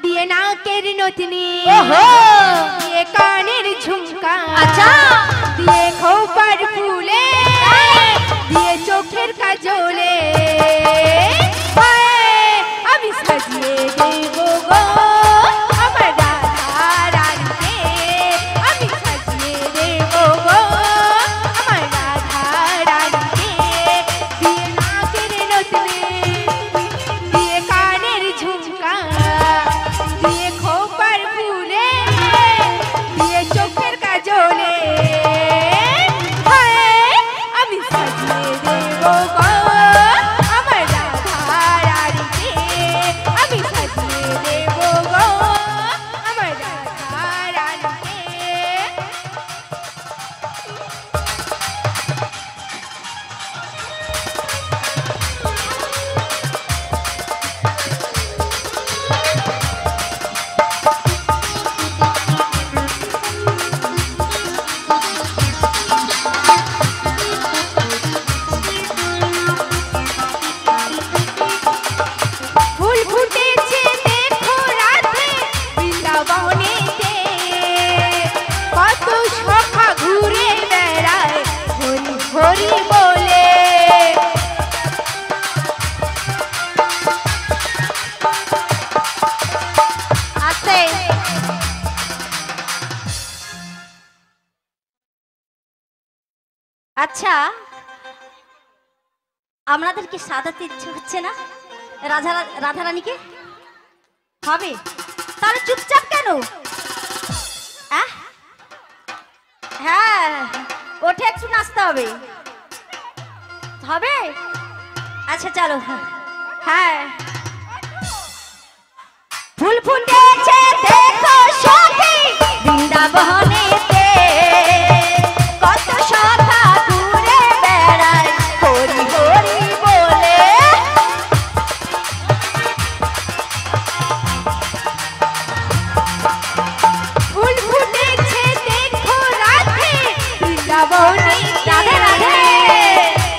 দিয়ে নাকের নথনি, দিয়ে কানের ঝুমকা, আচ্ছা দিয়ে খোপার ফুলে, দিয়ে চোখের কাজলে, আমি সাজিয়ে দেব গো আমার রাধা রানীকে, আমি সাজিয়ে দেব গো আমার রাধা রানীকে। দিয়ে নাকের নথনি, দিয়ে কানের ঝুমকা, দিয়ে খোপার ফুলে, দিয়ে চোখের কাজলে, আমি সাজিয়ে দেব গো আমার রাধা রানীকে, আমি সাজিয়ে দেব গো আমার রাধা রানীকে। ফুল ফুটেছে দেখো রাতে বৃন্দাবনেতে, কত সখা ঘুরে বেড়ায় হরি হরি বলে। আস্তে আচ্ছা আপনাদের কি সাজাতে ইচ্ছে হচ্ছে না রাধারানীকে? হবে তাহলে চুপচাপ কেন? হ্যাঁ ওঠে একটু নাচতে হবে। হবে আচ্ছা চলো। হ্যাঁ ফুল ফুটেছে দেখো সখী বৃন্দাবনেতে, কত সখা ঘুরে বেড়ায় হরি হরি বলে। ফুল ফুটেছে দেখো রাতে বৃন্দাবনেতে, রাধে রাধে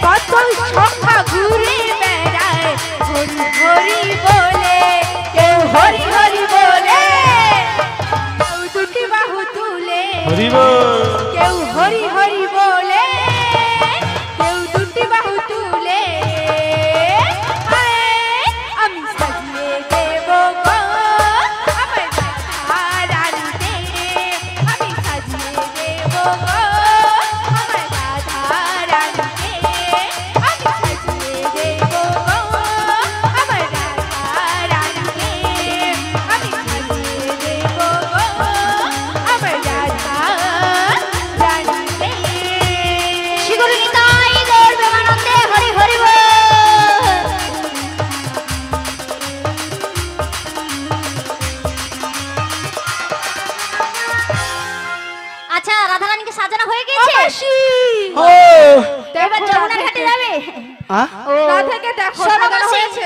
কত সখা ঘুরে বেড়ায় হরি হরি বলে। কেউ হরি হরি বলে, কেউ দুটি বাহু তুলে, কেউ হরি হরি বলে, কেউ দুটি বাহু তুলে, আমি সাজিয়ে দেব গো আমার রাধা রানীকে, আমি সাজিয়ে দেব গো আমার রাধা রানীকে, আমি সাজিয়ে দেব গো আমার রাধা রানীকে, আমি সাজিয়ে দেব গো আমার রাধা রানীকে। শিগরি নিতাই গৌর প্রেমানন্দে হরি হরি বল। আচ্ছা রাধারানীকে সাজানো হয়ে গেছে, ও এবার যমুনার ঘাটে যাবে। রাধাকে দেখো শোনো সাজানো মাসি। হয়েছে।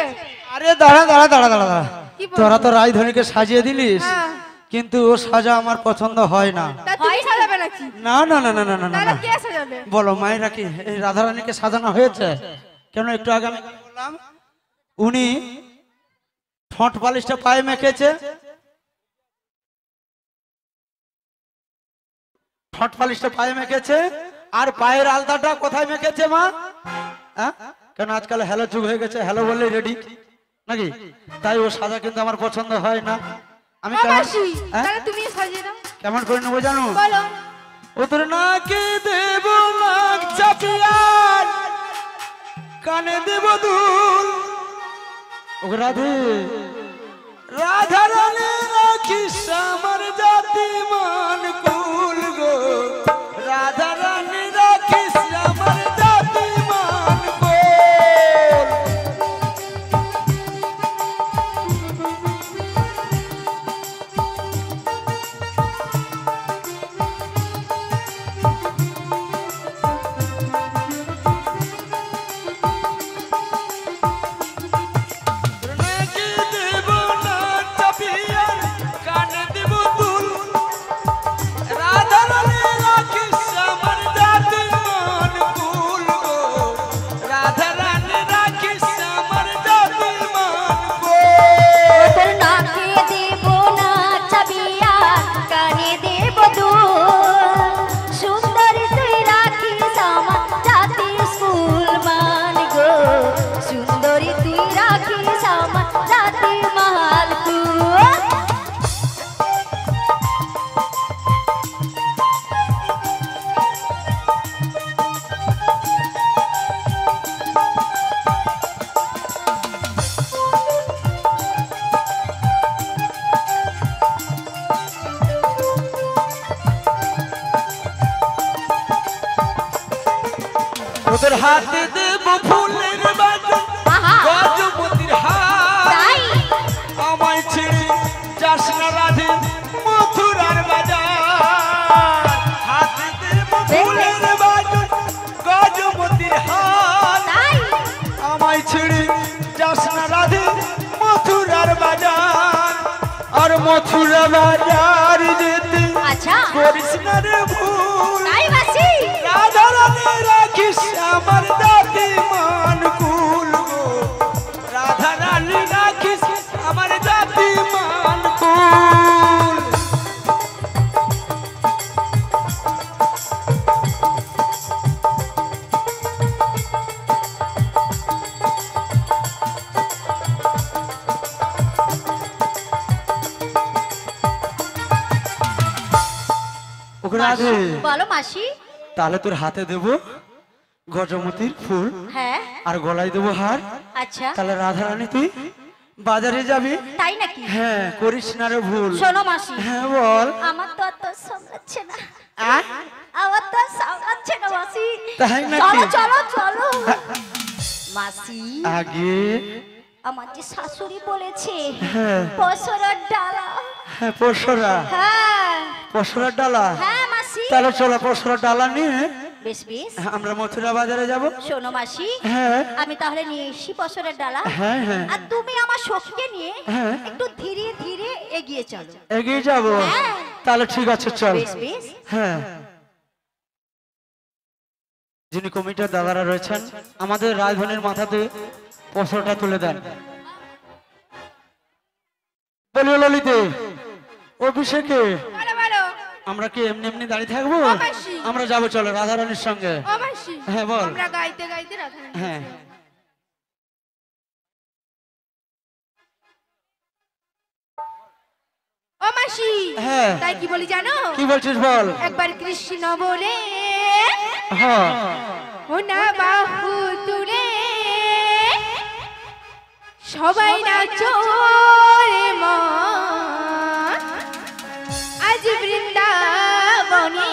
আরে দাঁড়া দাঁড়া দাঁড়া দাঁড়া দাঁড়া, কি বল? তোরা তো রাজধানীকে সাজিয়ে দিলিস, হ্যাঁ। কিন্তু ও সাজা আমার পছন্দ হয় না। তা তুমি সাজাবে নাকি? না না না না না না না তাহলে না। কে সাজাবে? বলো মায়েরা কি এই রাধারানীকে সাজানো হয়েছে? কেন একটু আগে আমি বললাম উনি ঠোঁট পালিশটা পায়ে মেখেছে, ঠোঁট পালিশটা পায়ে মেখেছে, আর পায়ের আলতাটা কোথায় মেখেছে মা? হ্যাঁ কেন আজকাল হ্যালো যুগ হয়ে গেছে, হ্যালো বললেই রেডি নাকি? তাই ও সাজা কিন্তু আমার পছন্দ হয় না। আমি কেমন মাসি, হ্যাঁ? তাহলে তুমি সাজিয়ে দাও। কেমন করে নেবো জানো? বলো। ও তোর নাকে দেব নাক চাপিয়ার, কানে দেব দুল, ও রাধে রাধা রানী রাখিস আমার জাতি মান কুল গো, রাধা রানী রাখিস আমার জাতি মান কুল। নাকি দেব তোর হাতে দেব ফুলের বাজন আহা। গজমতির হার তাই আমায় ছেড়ে যাস না রাধে মথুরার বাজার হাতে দেব ফুলের বাজন গজমতির হার তাই আমায় ছেড়ে যাস না রাধে মথুরার বাজার আর মথুরা বাজার যেতে আচ্ছা করিস না রে ভুল তাই মাসি রাধা রানী রাখিস আমার জাতি মান কুল গো রাধা রানী রাখিস আমার জাতি মান কুল ওকে রাধে বলো মাসি তাহলে তোর হাতে দেব গজমতির ফুল হ্যাঁ আর গলায় দেবো হার আচ্ছা তাহলে রাধা রানী তুই বাজারে যাবি তাই নাকি হ্যাঁ করিস না রে ভুল শোনো মাসি হ্যাঁ বল আমার তো আর তো সামলাচ্ছে না আহ? আমার তো আর সামলাচ্ছে না মাসি তাই নাকি? চলো চলো চলো মাসি আগে আমার যে শাশুড়ি বলেছে হ্যাঁ পসরার ডালা হ্যাঁ পরশরা হ্যাঁ পরশরার ডালা হ্যাঁ মাসি তাহলে চলো পরশরার ডালা নিয়ে বেশ বেশ আমরা মথুরা বাজারে যাব শোনো মাসি হ্যাঁ আমি তাহলে নিয়ে এসি পসরের ডালা হ্যাঁ হ্যাঁ আর তুমি আমার সখীকে নিয়ে হ্যাঁ। একটু ধীরে ধীরে এগিয়ে চলো এগিয়ে যাব হ্যাঁ। তাহলে ঠিক আছে চল বেশ বেশ হ্যাঁ যিনি কমিটির দাদারা রয়েছেন আমাদের রাজধানীর মাথাতে পশরটা তুলে দেন বলিও ললিতে অভিষেকে বলো বলো আমরা কি এমনি এমনি দাঁড়িয়ে থাকবো অবশ্যই। আমরা যাবো চলো রাধারানীর সঙ্গে ও মাসি হ্যাঁ, বল। আমরা গাইতে গাইতে রাধা রানী হ্যাঁ ও মাসি হ্যাঁ। তাই কি বলি জানো কি বলছিস বল একবার কৃষ্ণ বলে হ্যাঁ ও না বাহু তুলে সবাই নাচো রে মন আজ বৃন্দাবনে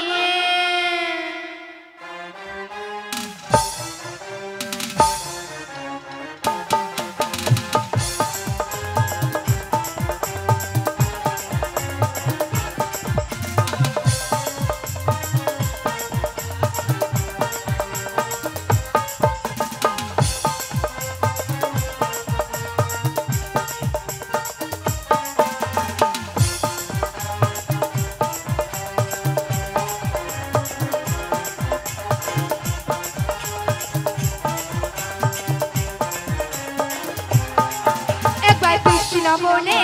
একবার কৃষ্ণ বলে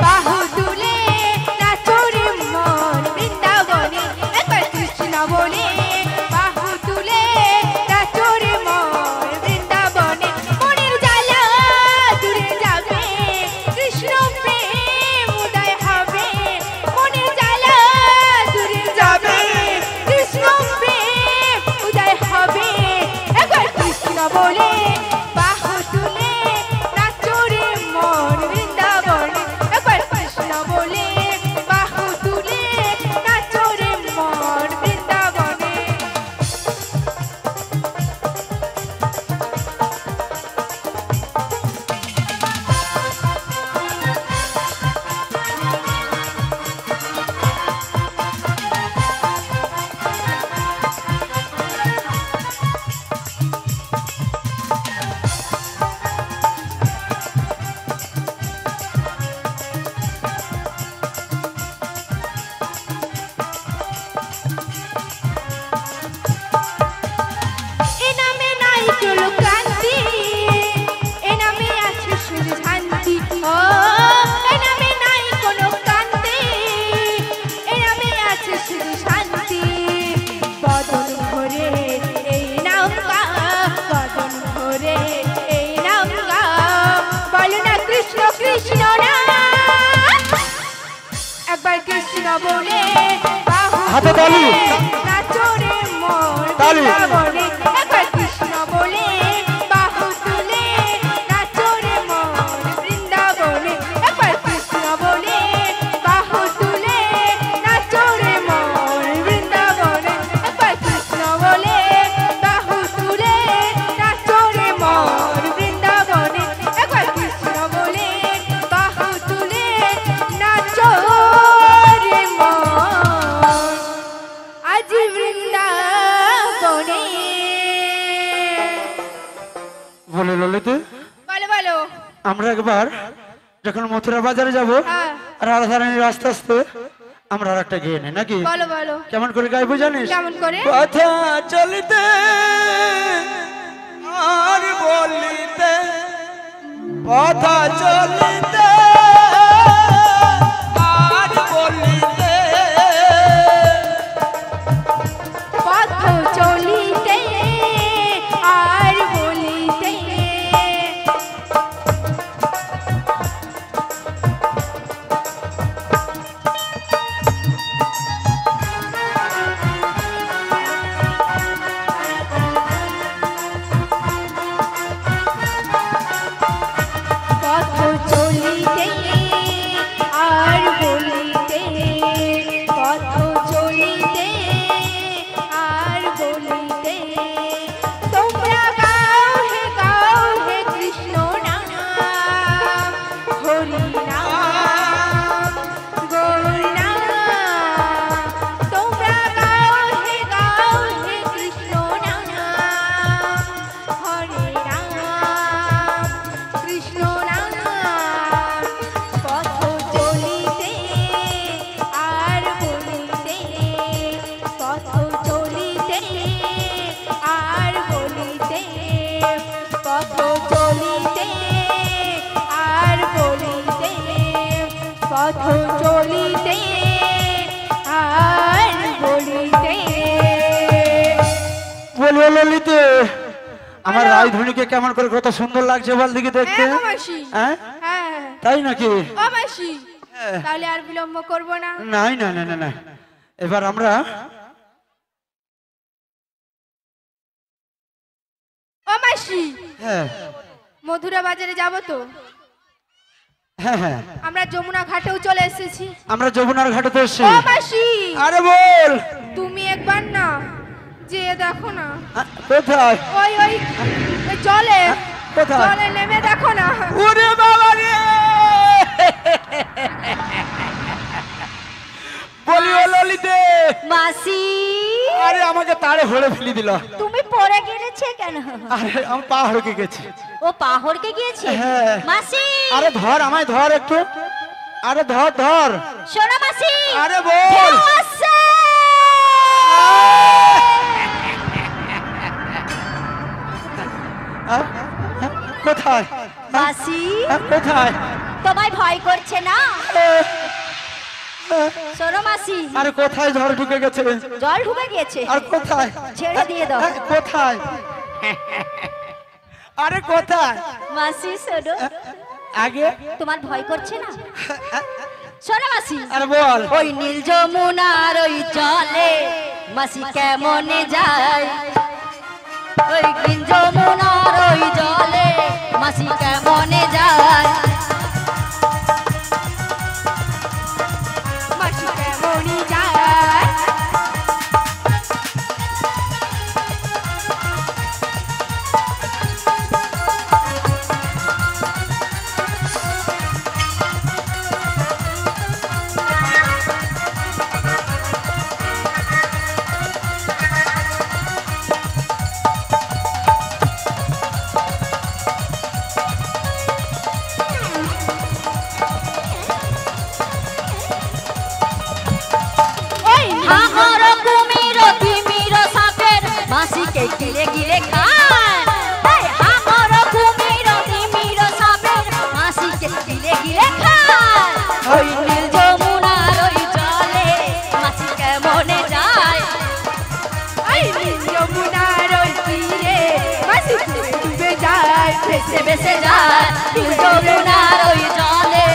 বাহু তুলে নাচো রে মন বৃন্দাবনে একবার কৃষ্ণ বলে বাহু তুলে নাচো রে মন বৃন্দাবনে মনের জ্বালা দূরে যাবে কৃষ্ণ প্রেম উদয় হবে মনের জ্বালা দূরে যাবে কৃষ্ণ প্রেম উদয় হবে একবার কৃষ্ণ বলে বাহু তুলে নাচো রে মন বৃন্দাবনে একবার কৃষ্ণ বলে বাহু তুলে নাচো রে মন বৃন্দাবনে এ নামে নাই চলো ক্রান্তি এ নামে আছে শুধু শান্তি ও এ নামে নাই কোনো ক্রান্তি এ নামে আছে শুধু শান্তি বদন ভরে এই নাম গা বদন ভরে এই নাম গা বলো না কৃষ্ণ কৃষ্ণ না একবার কৃষ্ণ বলে বাহু হাতে তালি। নাচো রে মন তালি। বৃন্দাবনে একবার কৃষ্ণ বলে বাহু তুলে নাচো রে মন বৃন্দাবনে একবার কৃষ্ণ বলে বাহু তুলে নাচো রে মন বৃন্দাবনে একবার কৃষ্ণ বলে বাহু তুলে আমরা একবার যখন মথুরা বাজারে যাব হ্যাঁ। আর রাধারানীর আস্তে আস্তে আমরা আর একটা গিয়ে নেই নাকি বলো বলো কেমন করে গাইবো জানিস কেমন করে কথা চলিতে আর বলিতে কথা চলিতে আর বলিতে পথ চলিতে আর বলিতে পথ চলিতে আর বলিতে পথ চলিতে আর বলিতে তোমরা গাও হে কৃষ্ণ নাম হরি নাম গৌর নাম তোমরা গাও হে কৃষ্ণ নাম হরে রাম কৃষ্ণ নাম পথ চলিতে আর বলিতে পথ চলিতে আর বলিতে পথ চলিতে আর বলিতে পথ চলিতে আর বলিতে বলবো ললিতে আমার রাজধানীকে কেমন করে কত সুন্দর লাগছে বল দিকে দেখতে হ্যাঁ, মাসি। হ্যাঁ হ্যাঁ তাই নাকি ও মাসি হ্যাঁ। তাহলে আর বিলম্ব করব না নাই না না না না এবার আমরা ও মাসি হ্যাঁ মধুরা বাজারে যাব তো হ্যাঁ হ্যাঁ আমরা যমুনা ঘাটেও চলে এসেছি আমরা যমুনার ঘাটে তো এসছি ও মাসি আরে বল তুমি একবার না যে দেখো না কোথায় ওই ওই ওই জলে কোথায়? জলে নেমে দেখো না ওরে বাবা রে বলি ও ললিতে মাসি আরে আমাকে তাড়ে হড়ে ফেলে দিল তুমি পড়ে গেলেছে কেন আরে আমি পা হড়কে গেছি ও পাহড়কে গিয়েছে হ্যাঁ। মাসি আরে ধর আমায় ধর একটু আরে ধর ধর শোনো মাসি আরে বল ঢেউ আসছে। আহ, আহ, কোথায় মাসি কোথায় তোমায় ভয় করছে না শোনো মাসি আরে কোথায় ঝড় ঢুকে গেছে জল ঢুকে গিয়েছে আর কোথায় ছেড়ে দিয়ে দাও কোথায় আরে কোথায় মাসি শোনো আগে তোমার ভয় করছে না শোনো মাসি আরে বল ওই নীল যমুনার ওই জলে মাসি কেমনে যায় ওই নীল যমুনার ওই জলে মাসি কেমনে যায় মাসি কেমনই যায় ওই হাঙর কুমির তিমির সাপের মাসিকে গিলে গিলে খায় এই হাঙর কুমির তিমির সাপের মাসিকে গিলে গিলে খায় ওই নীল যমুনার ওই জলে মাসি কেমনে যায় ওই যমুনার ওই তীরে মাসি ডুবে যায় ভেসে ভেসে যায় নীল যমুনার ওই জলে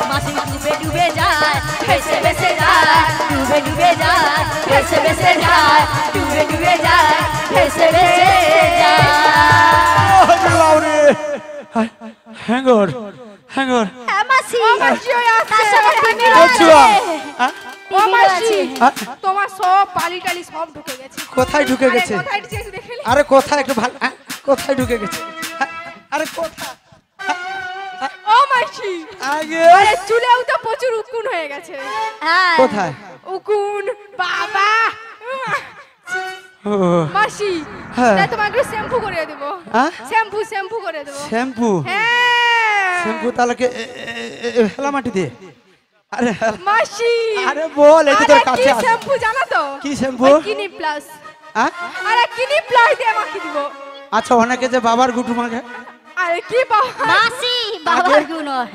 মাসি ডুবে ডুবে যায় ভেসে ভেসে যায় ডুবে ডুবে যায় ভেসে ভেসে যায় ডুবে ডুবে যায় ভেসে ভেসে যায় হ্যাঙ্গর হ্যাঙ্গর হ্যাঁ মাসি ও মাসি, ওই আসছে। তার সাথে তিমিরও কচুয়া। আছে। হ্যাঁ? ও তিমিরও মাসি আছে। তোমার সব পালি টালি সব ঢুকে গেছে কোথায় ঢুকে আরে গেছে কোথায় ঢুকে গেছে দেখে নি? আরে কোথায় একটু ভালো কোথায় ঢুকে গেছে আরে কোথায় ও মাসি আগে আরে চুলেও তো প্রচুর উকুন হয়ে গেছে হ্যাঁ কোথায় উকুন বাবা ও মাসি হ্যাঁ। তাই তোমাকে শ্যাম্পু করে দেবো হ্যাঁ? শ্যাম্পু করে দেবো শ্যাম্পু হ্যাঁ শ্যাম্পু তাহলে হেলা মাটি দিয়ে আরে মাসি আরে বল এটা তোর কাছে আছে শ্যাম্পু জানো তো কি শ্যাম্পু কিনি প্লাস হ্যাঁ আরে কিনি প্লাস দিয়ে মাখি দিব আচ্ছা অনেকে যে বাবার গুটু মাখে আরে কি বাবা মাসি বাবার গু নয়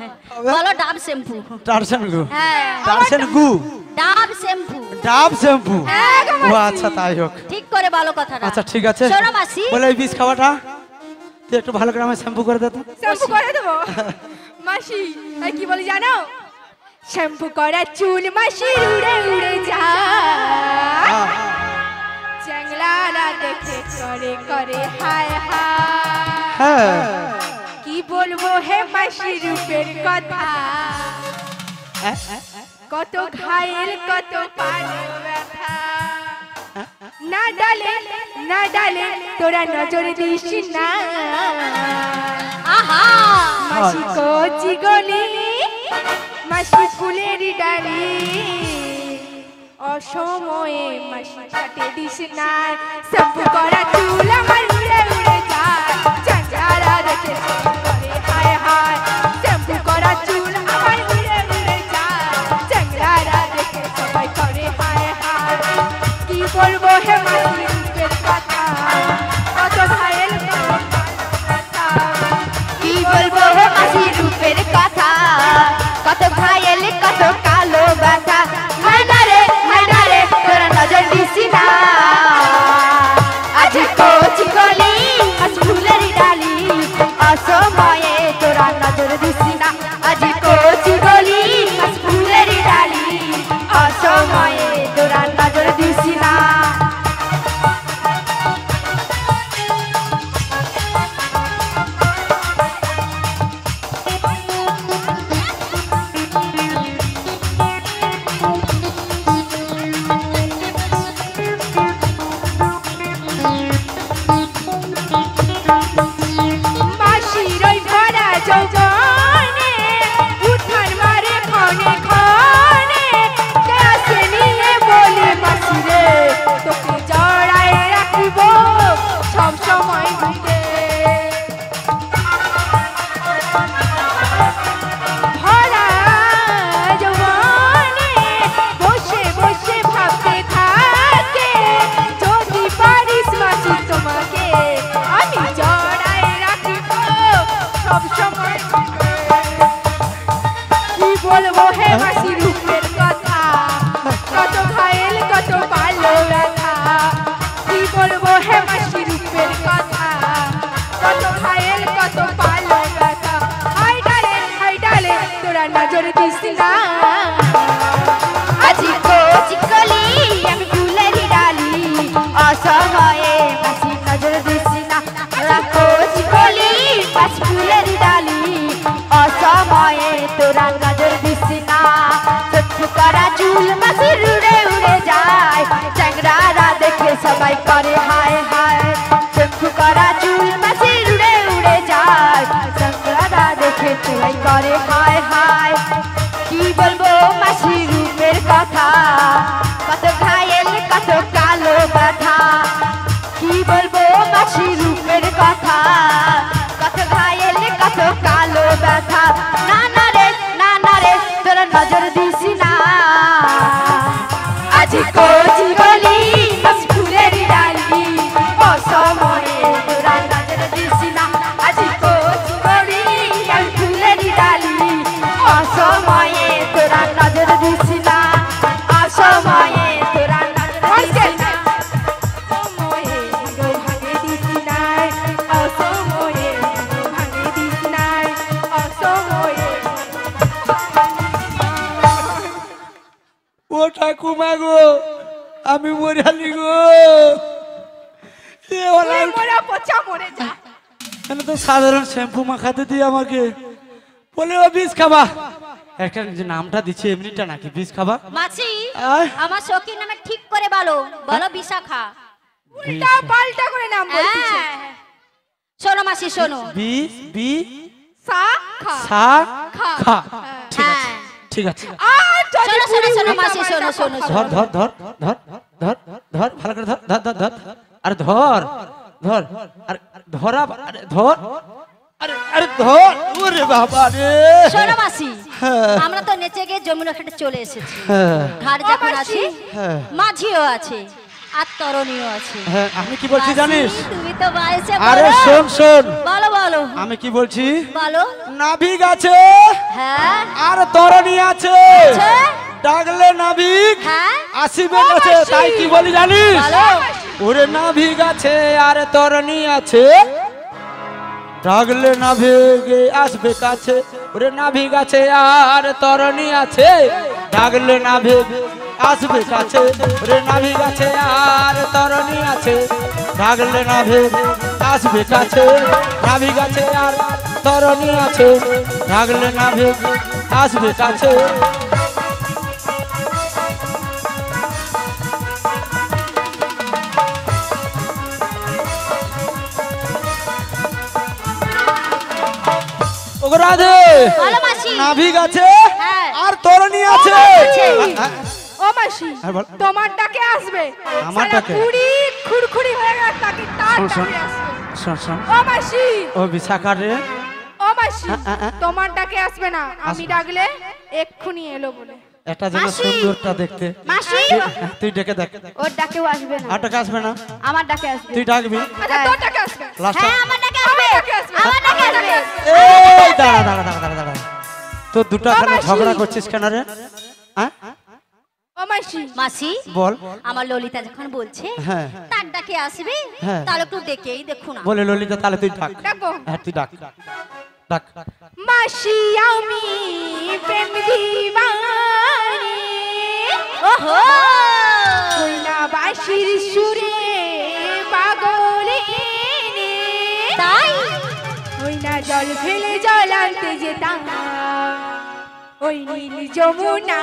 বলো ডাব শ্যাম্পু টারসেন গু হ্যাঁ টারসেন গু ডাব শ্যাম্পু ডাব শ্যাম্পু হ্যাঁ গো ও মাসি। আচ্ছা তাই হোক ঠিক করে বলো কথাটা আচ্ছা ঠিক আছে শোনো মাসি বলে এই বিষ খাওয়াটা তুই একটু ভালো করে আমার শ্যাম্পু করে দে তো শ্যাম্পু করে দেবো মাসি আর কি বলি জানো শ্যাম্পু করা চুল মাসি উড়ে উড়ে যায় চ্যাংলারা দেখে করে করে হায় হায় হ্যাঁ কি বলবো হে মাসি রূপের কথা কত ঘায়েল কত পাগল ব্যথা না ডালে তোরা নজর দিস না আহা মাসি কচি গলি মাসি ফুলের ডালি অসময়ে মাসি কাটে দিস না শ্যাম্পু করা চুল আমার উড়ে উড়ে যায় চাচারা দেখে করে হায় হায় শ্যাম্পু করা চুল আমার উড়ে উড়ে যায় চাচারা দেখে সবাই করে হায় হায় কি বলবো হে মাসি রূপের কথা কত ঘায়েল কি বলবো হে মাসি রূপের কথা কত ঘায়েল কত কালো ব্যথা হায়দারে তোরা নজর দিসি না আজ কোচি গলি আজ ফুলের ডালি অসময়ে তোরা নজর দিসি না আজ কোচি গলি আজ ফুলের ডালি অসময়ে তোরা নজর দিসি না মাসির ওই ভরা যৌবনে উঠান মারে ক্ষণে ক্ষণে কাছে নিয়ে বলে মাসি রে তোকে জড়ায় রাখিব সব সময় বুকে ভরা যৌবনে বসে বসে ভাবতে থাকে যদি পারিস মাসি তোমাকে আমি জড়ায় রাখিব সব সময় কি বলবো হে মাসি রূপের কথা কত ঘায়েল কত ভালো ব্যথা কি বলবো হে মাসি রূপের কথা কত ঘায়েল কত ভালো ব্যথা হাই ডালে তোরা নজর দিস না আজি কোচি গলি আমি ফুলের ডালি অসময়ে মাসি নজর দিসি না তোরা কোচি গলি পাঁচ ফুলের ডালি অসময়ে তোরা নজর দিসি না চক্ষু করা চুল মাসি উড়ে উড়ে যায় চ্যাংরারা দেখে সবাই করে হায় হায় চক্ষু করা চুল মাসি উড়ে উড়ে যায় চ্যাংরারা দেখে সবাই করে হায় হায় কি বলবো মাসি রূপের কথা কত ঘায়েল কত কালো ব্যথা কি বলবো মাসি রূপের কথা কত ঘায়েল কত কালো ব্যথা না না রে তোরা নজর দিসি না আজ কোচি গলি আজ ফুলের ডালি অসময়ে তোরা নজর দিসি না আজ কোচি গলি আজ ফুলের ডালি অসময়ে তোরা নজর দিসি না অসময়ে তোরা নজর দিসি না সময়ে ভাঙে দিস নাই অসময়ে ভাঙে দিস নাই অসময়ে ও ঠাকুমা গো আমি মরালি গো মোরা পচা মরে যা এখানে তো সাধারণ শ্যাম্পু মাখাতে দিয়ে আমাকে বলে ও বিষ খাবা একটা যে নামটা দিচ্ছে এমনিটা নাকি বিষ খাবা মাসি আহ? আমার সখী নামে ঠিক করে বলো বলো বিশাখা উল্টা পাল্টা করে নাম বলতিছে হ্যাঁ। শোনো মাসি শোনো বিষ বি সা খা সা খা। খা ঠিক আছে হ্যাঁ। ঠিক আছে আর যদি শোনো শোনো পুরি শোনো উল্টা মাসি শোনো পাল্টা শোনো ধর ধর ধর ধর ধর ধর ভালো করে ধর ধর ধর ধর আরে ধর ধর আরে ধরা আরে ধর আরে আরে ধর ওরে বাবা রে শোনো মাসি, হ্যাঁ। আমরা তো নেচে গিয়ে যমুনা ঘাটে চলে এসেছি। হ্যাঁ ঘাট যখন আছে, হ্যাঁ মাঝিও আছে আর তরুণীও আছে। হ্যাঁ আমি কি বলছি জানিস? মাসি, তুমি তো বয়সে আরে বড়। শোন শোন বলো বলো আমি কি বলছি বলো। নাবিক আছে হ্যাঁ আর তরণী আছে আছে। ডাকলে নাবিক হ্যাঁ আসিবে কাছে তাই কি বলি জানিস বলো। ওরে নাবিক আছে আর তরণী আছে ডাকলে নাবিক আসবে কাছে ওরে নাবিক আছে আর তরণী আছে ডাকলে নাবিক আসবে কাছে ওরে নাবিক আছে আর তরণী আছে ডাকলে নাবিক আসবে কাছে নাবিক আছে আর তরণী আছে ডাকলে নাবিক আসবে কাছে রাধে বলো মাসি। নাবিক আছে হ্যাঁ। আর তরণী আছে ও মাসি হ্যাঁ, বল। তোমার ডাকে আসবে আমার সারা ডাকে? বুড়ি খুরখুরি হয়ে গেছে তাকে তার শোন, শোন। ডাকে আসবে শোন শোন ও মাসি ও বিশাখা রে ও মাসি আ। তোমার ডাকে আসবে না আমি আসবে। ডাকলে এক্ষুনি এলো বলে এটা যেন মাসি। সুন্দরটা দেখতে মাসি, তুই ডেকে দেখ ওর ডাকেও আসবে না আর টাকা আসবে না আমার ডাকে আসবে তুই ডাকবি আচ্ছা তোর ডাকে আসবে লাস্ট হ্যাঁ আমার ডাকে আসবে, আমার ডাকে আসবে। এই দাঁড়া দাঁড়া দাঁড়া দাঁড়া দাঁড়া তো দুটো কেন মাসি। ঝগড়া করছিস কেন রে হ্যাঁ ও মাসি মাসি, বল আমার ললিতা যখন বলছে হ্যাঁ তার ডাকে আসবে, হ্যাঁ। তাহলে একটু ডেকেই দেখুন না। বলে ললিতা তাহলে তুই ডাক ডাকবো হ্যাঁ তুই ডাক ডাক মাসি আমি প্রেম দিবানি ওহো, কইনা বাঁশির সুরে পাগলে তাই ওই না জল ফেলে জল আনতে যেতাম ওই নীল যমুনা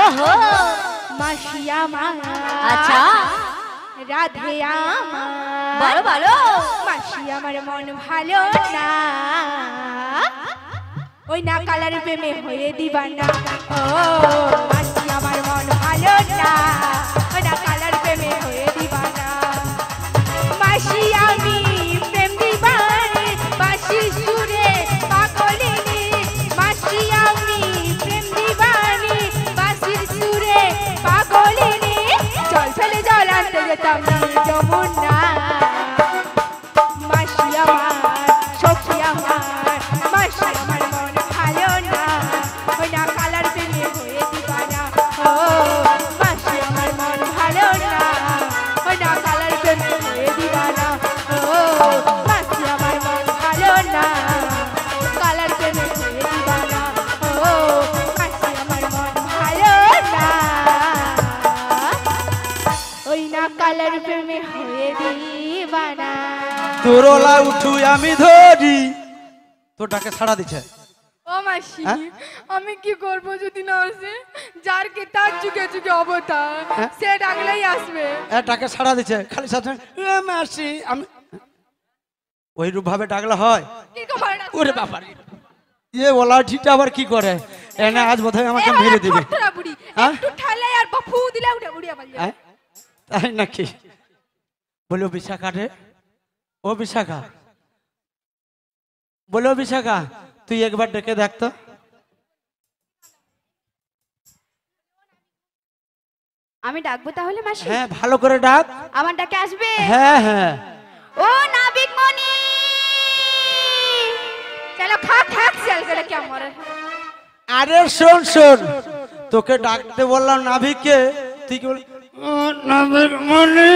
ওহো, মাসি আমার আচ্ছা রাধে আমার বলো বলো। মাসি আমার মন ভালো না ওই না কালার প্রেমে হয়ে দিবানা ও মাসি আমার মন ভালো না ওই না কালার প্রেমে হয়ে দিবানা মাসি আমি প্রেম দিবানি বাঁশি সুরে পাগলিনী মাসি আমি প্রেম দিবানি বাঁশির সুরে পাগলিনী জল ফেলে জল আনতে যেতাম যমুনা মাসি আমার সখী আমার মাসি আমার মন ভালো না ওই না কালার প্রেমে হয়ে দিবানা ও মাসি আমার মন ভালো না ওই না কালার প্রেমে হয়ে দিবানা ও মাসি আমার মন ভালো না কালার প্রেমে হয়ে দিবানা ও মাসি আমার মন ভালো না ওই না কালার প্রেমে হয়ে দিবানা তোরলা উঠু আমি ধরি তোর ডাকে ছাড়া দিছে ও মাসি হ্যাঁ? আমি কি করব যদি না আসে যার কে তার যুগে যুগে অবতার হ্যাঁ? সে ডাকলেই আসবে এ ডাকে ছাড়া দিছে খালি সাথে মাসি আমি ওই রূপ ভাবে ডাকলে হয় কি খবর না ওরে বাবা রে। এ ওলা ঠিকটা আবার কি করে এনে আজ বোধহয় আমাকে মেরে দিবে তোরা বুড়ি হ্যাঁ? একটু ঠালে আর বাপু দিলে উঠে বুড়ি আবার হ্যাঁ? তাই নাকি বলো বিশাখা রে ও বিশাখা বলো বিশাখা তুই একবার ডেকে দেখ তো আমি ডাকবো তাহলে মাসি হ্যাঁ ভালো করে ডাক আমার ডাকে আসবে হ্যাঁ হ্যাঁ ও নাবিক মনি চলো খা খা চল করে কি আমার আরে শোন শোন তোকে ডাকতে বললাম নাভিককে তুই কি বল নাভিক মনে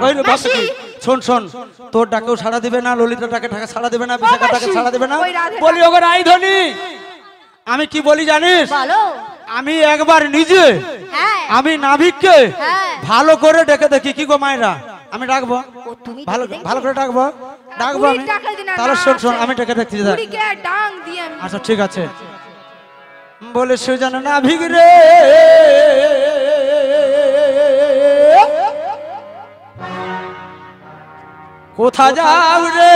ওই রে বাপ কি? শোন শোন তোর ডাকেও সাড়া দিবে না ললিতা ডাকে ঢাকা সাড়া দিবে না বিশাখা ডাকে সাড়া দিবে না ওই রাধে বলি ওগো রাইধনি আমি কি বলি জানিস বলো। আমি একবার নিজে হ্যাঁ আমি নাভিককে হ্যাঁ। ভালো করে ডেকে দেখি কি গো মায়েরা আমি ডাকবো ও তুমি ভালো ডেকে দেখবে? ভালো করে ডাকবো ডাকবো আমি বুড়ি ডাকে দিনা তাহলে না শোন শোন আসে। আমি ডেকে দেখছি যা বুড়িকে ডাং দিয়ে আমি আচ্ছা ঠিক আছে বলে সুজন নাভিক রে কোথা যাও রে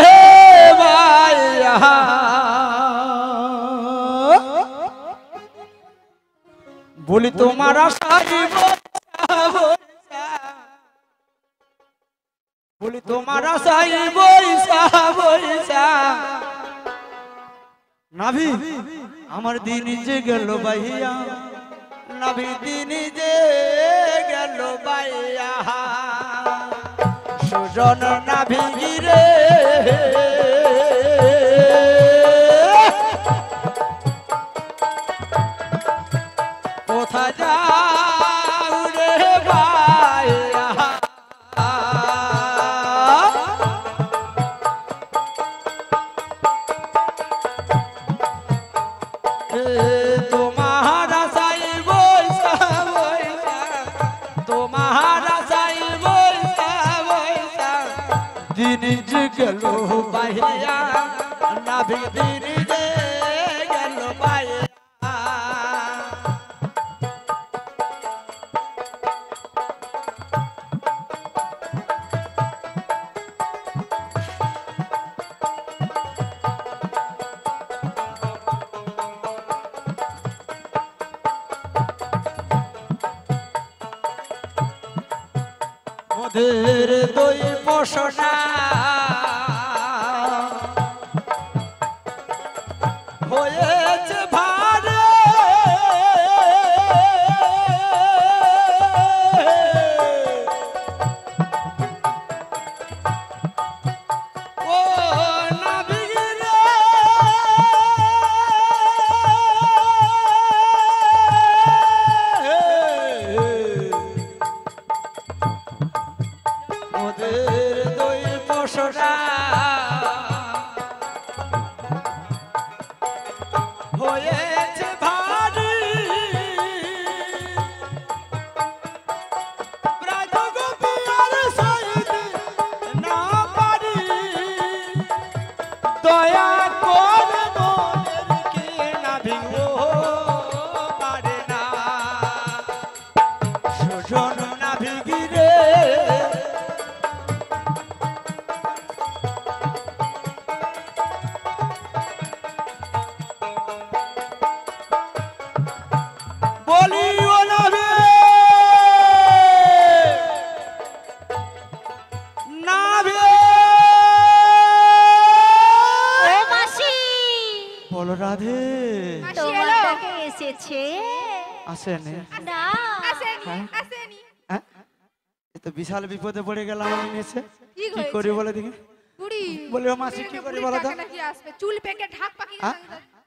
ভাইয়া বলি তোমার আশাই বলি তোমার আশাই বইসা বইসা নাভি আমার দিন যে গেল বাইয়া, নাভি দিন যে গেল বাইয়া, সুজন নাভি রে কোথায় যাও রে বাইয়া, তোমার আশাই বইসা বইসা, তোমার আশাই বইসা বইসা দিন যে গেল বাইয়া, নাভি দিন যে গেল বাইয়া। মোদের দই পোষণা হয়েছে ভারে, ও নাভি রে মোদের দই পোষণা হয়েছে ভারী, রাজগোপিয়ার সহিত না পারি, দয়া করে মনের কে নাভি ও পারে না, সুজন নাভি রে বলি ও নাভি, নাভি ও মাসি বলো রাধে মাসি তোমার এলো? কাছে এসেছে আসেনি? না আসেনি হ্যাঁ? আসেনি। হ্যাঁ? এ তো বিশাল বিপদে পড়ে গেলাম আমি নিচে, কি কি হয়েছে? করি বলে দেখি। বুড়ি বলি ও মাসি কি করি বলো তো? টাকা নাকি আসবে চুল পেকে ঢাক পাকি হ্যাঁ?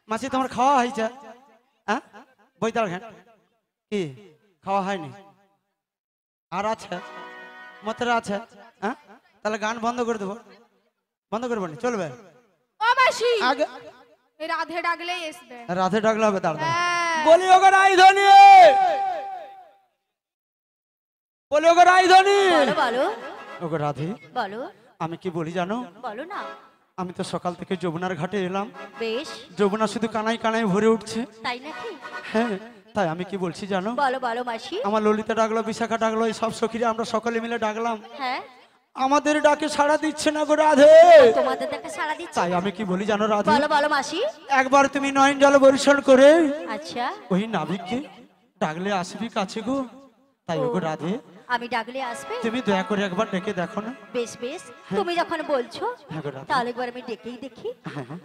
মাসি তোমার খাওয়া হয়েছে? হ্যাঁ বইতাল ঘাট কি খাওয়া হয়নি? আর আছে মতের আছে? হ্যাঁ তাহলে গান বন্ধ করে দেবো, বন্ধ করবো না চলবে? ও মাসি আগে এই রাধে ডাকলেই আসবে। রাধে ডাকলে হবে তার হ্যাঁ। বলি ওকে রাইধনি, বলি ওকে রাইধনি, বলো বলো ওকে রাধে বলো আমি কি বলি জানো, বলো না আমি তো সকাল থেকে যমুনার ঘাটে এলাম, বেশ যমুনা শুধু কানাই কানাই ভরে উঠছে। তাই নাকি হ্যাঁ তাই আমি কি বলছি জানো, বলো বলো মাসি আমার ললিতা ডাকলো, বিশাখা ডাকলো, এই সব সখীরা আমরা সকলে মিলে ডাকলাম, হ্যাঁ আমাদের ডাকে সাড়া দিচ্ছে না গো রাধে। তোমাদের দেখে সারা দিচ্ছে তাই আমি কি বলি জানো রাধে, বলো বলো মাসি একবার তুমি নয়ন জল বরিশন করে আচ্ছা ওই নাবিককে ডাকলে আসবি কাছে গো। তাই ওগো রাধে আমি ডাকলে আসবে তুমি দয়া করে একবার ডেকে দেখো না। বেশ বেশ তুমি যখন বলছো হ্যাঁ গো রাধে। তাহলে একবার আমি ডেকেই দেখি হ্যাঁ হ্যাঁ।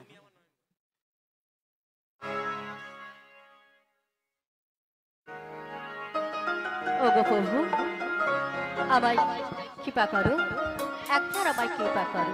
ওগো প্রভু আমায় কৃপা করো, একবার আমায় কৃপা করো।